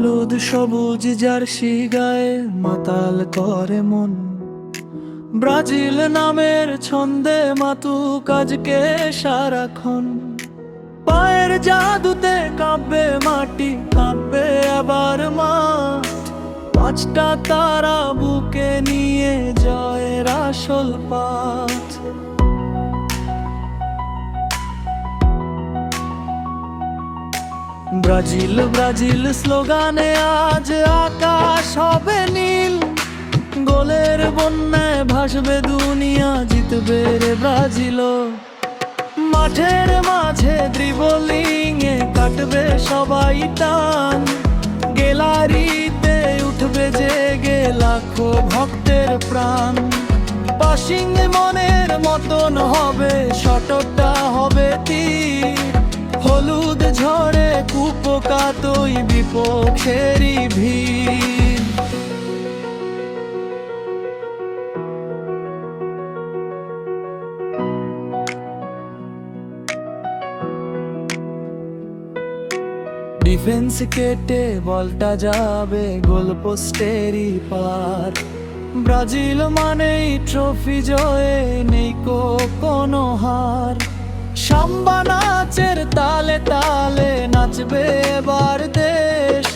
হলুদ সবুজ জার্সি গায়ে মাতাল করে মন। ব্রাজিল নামের ছন্দে মাতুক আজকে সারাক্ষণ। পায়ের জাদুতে কাঁপবে মাটি, কাঁপবে আবার মাঠ। পাঁচটা তারা বুকে নিয়ে জয়ের আসল পাঠ। ব্রাজিল ব্রাজিল স্লোগানে আজ আকাশ হবে নীল। গোলের বন্যায় ভাসবে দুনিয়া, জিতবে রে ব্রাজিল। মাঠের মাঝে ড্রিবলিং এ কাটবে সবাই টান। গ্যালারিতে উঠবে জেগে লাখো ভক্তের প্রাণ। পাসিং মনের মতন হবে, শটটা হবে তীর। হলুদ ঝড়ে কুপোকাতই বিপক্ষেরই ভিড়। ডিফেন্স কেটে বলটা যাবে গোল পোস্টেরই পার। ব্রাজিল মানেই ট্রফি, জয়ে নেই কোনো হার। সাম্বা নাচের তালে তালে নাচবে এবার দেশ।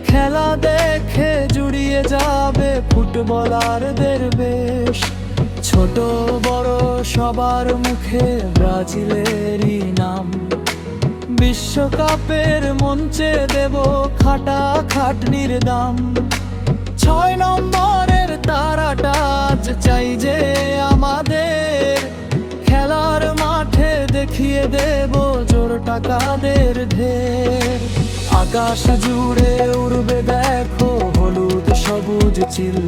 খেলা দেখে জুড়িয়ে যাবে ফুটবলারদের বেশ। ছোট বড় সবার মুখে ব্রাজিলেরই নাম। বিশ্বকাপের মঞ্চে দেব খাটা খাটনির দাম। 6 নম্বরের তারাটা আজ চাই যে আমাদের। খেলার মাঠে দেখিয়ে দেব জোর টাকাদের ঢের। আকাশ জুড়ে উড়বে দেখো হলুদ সবুজ চিল।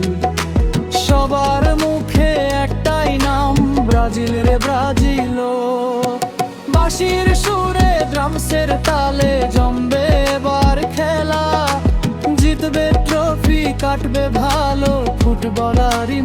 সবার মুখে একটাই নাম, ব্রাজিল রে ব্রাজিল। বাঁশির সুরে ড্রামসের তালে জমবে এবার খেলা। জিতবে ট্রফি, কাটবে ভালো ফুটবলারই